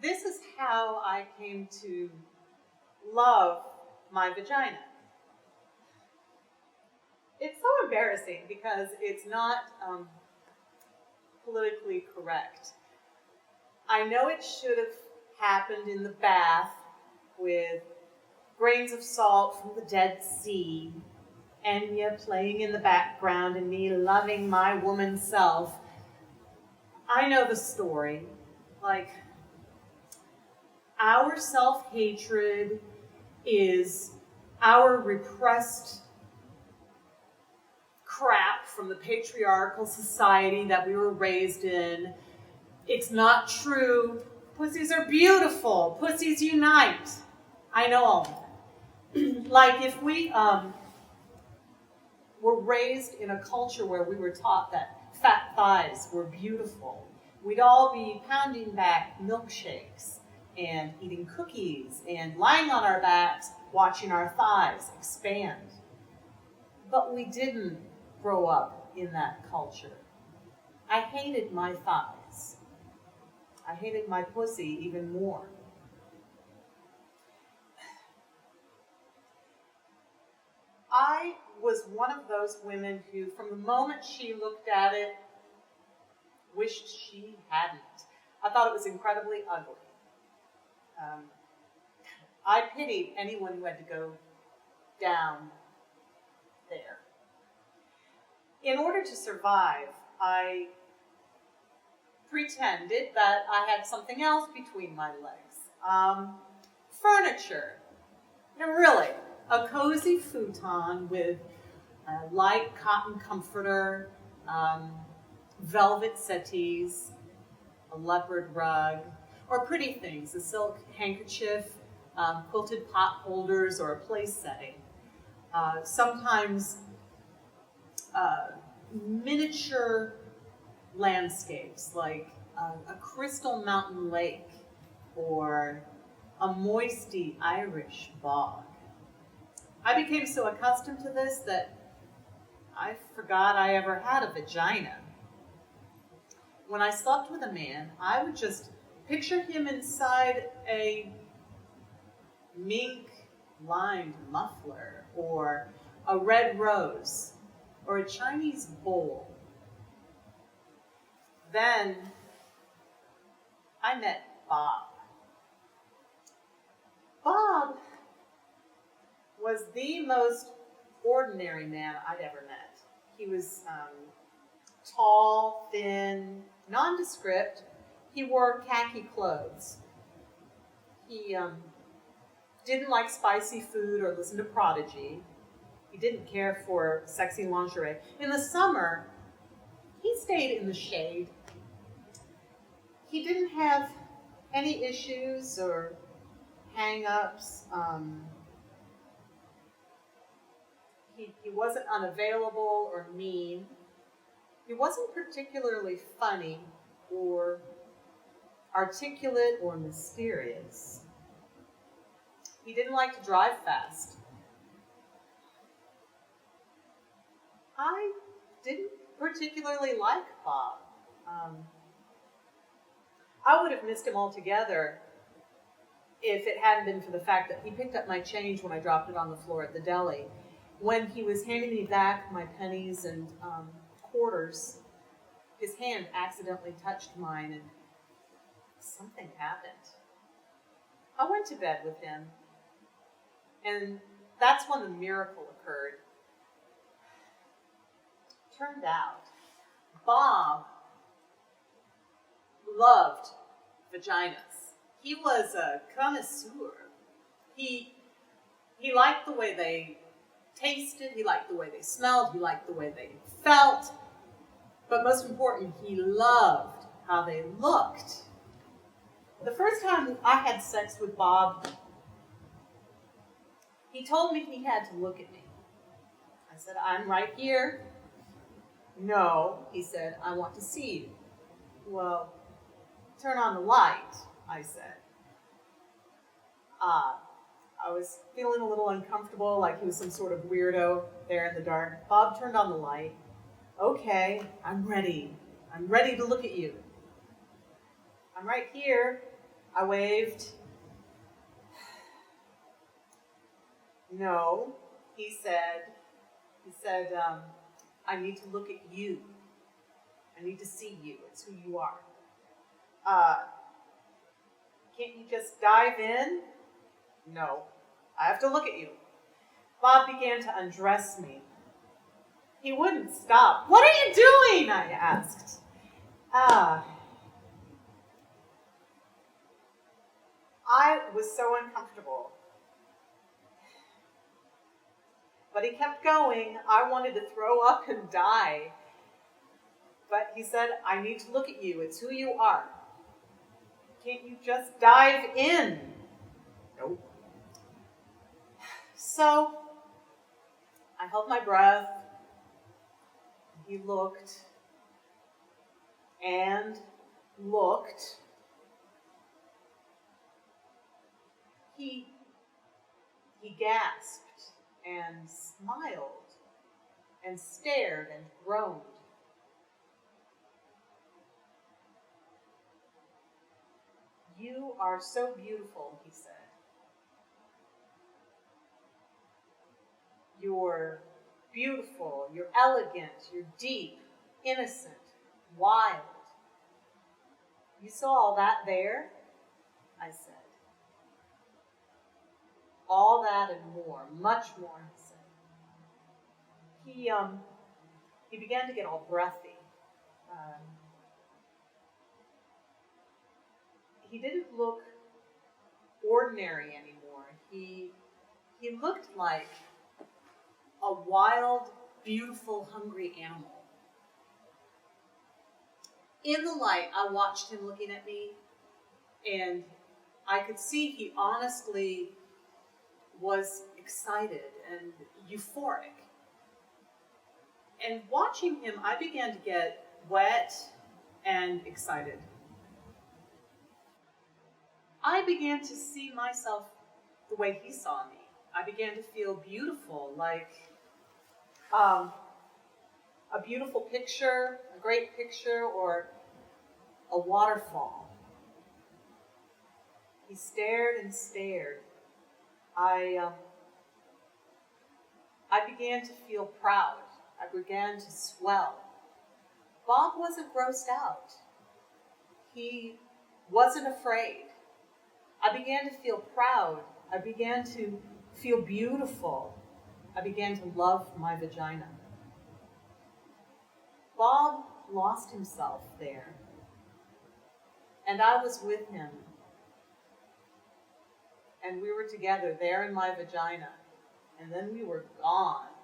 this is how I came to love my vagina. It's so embarrassing because it's not politically correct. I know it should have happened in the bath with grains of salt from the Dead Sea, Enya playing in the background and me loving my woman self. I know the story. Like, our self-hatred is our repressed crap from the patriarchal society that we were raised in. It's not true. Pussies are beautiful. Pussies unite. I know all of that. Like, if we were raised in a culture where we were taught that fat thighs were beautiful, we'd all be pounding back milkshakes and eating cookies and lying on our backs, watching our thighs expand. But we didn't grow up in that culture. I hated my thighs. I hated my pussy even more. I was one of those women who, from the moment she looked at it, wished she hadn't. I thought it was incredibly ugly. I pitied anyone who had to go down there. In order to survive, I pretended that I had something else between my legs. Furniture. No, really. A cozy futon with a light cotton comforter, velvet settees, a leopard rug, or pretty things, a silk handkerchief, quilted pot holders, or a place setting. Sometimes miniature landscapes like a crystal mountain lake or a moisty Irish bog. I became so accustomed to this that I forgot I ever had a vagina. When I slept with a man, I would just picture him inside a mink-lined muffler or a red rose or a Chinese bowl. Then I met Bob. Bob was the most ordinary man I'd ever met. He was tall, thin, nondescript. He wore khaki clothes. He didn't like spicy food or listen to Prodigy. He didn't care for sexy lingerie. In the summer, he stayed in the shade. He didn't have any issues or hang-ups. He wasn't unavailable or mean. He wasn't particularly funny or articulate or mysterious. He didn't like to drive fast. I didn't particularly like Bob. I would have missed him altogether if it hadn't been for the fact that he picked up my change when I dropped it on the floor at the deli. When he was handing me back my pennies and quarters, his hand accidentally touched mine and something happened. I went to bed with him, and that's when the miracle occurred. Turned out, Bob loved vaginas. He was a connoisseur. He liked the way they tasted, he liked the way they smelled, he liked the way they felt, but most important, he loved how they looked. The first time I had sex with Bob, he told me he had to look at me. I said, I'm right here. No, he said, I want to see you. Well, turn on the light, I said. I was feeling a little uncomfortable, like he was some sort of weirdo there in the dark. Bob turned on the light. Okay, I'm ready. I'm ready to look at you. I'm right here. I waved. No, he said, I need to look at you. I need to see you. It's who you are. Can't you just dive in? No, I have to look at you. Bob began to undress me. He wouldn't stop. What are you doing? I asked. I was so uncomfortable. But he kept going. I wanted to throw up and die. But he said, I need to look at you. It's who you are. Can't you just dive in? Nope. So I held my breath. He looked and looked. He gasped and smiled and stared and groaned. You are so beautiful, he said. You're beautiful, you're elegant, you're deep, innocent, wild. You saw all that there? I said. All that and more, much more, he said. He began to get all breathy. He didn't look ordinary anymore. He looked like a wild, beautiful, hungry animal. In the light, I watched him looking at me, and I could see he honestly was excited and euphoric. And watching him, I began to get wet and excited. I began to see myself the way he saw me. I began to feel beautiful, like a beautiful picture, a great picture, or a waterfall. He stared and stared. I began to feel proud. I began to swell. Bob wasn't grossed out. He wasn't afraid. I began to feel proud. I began to feel beautiful. I began to love my vagina. Bob lost himself there, and I was with him. And we were together there in my vagina, and then we were gone.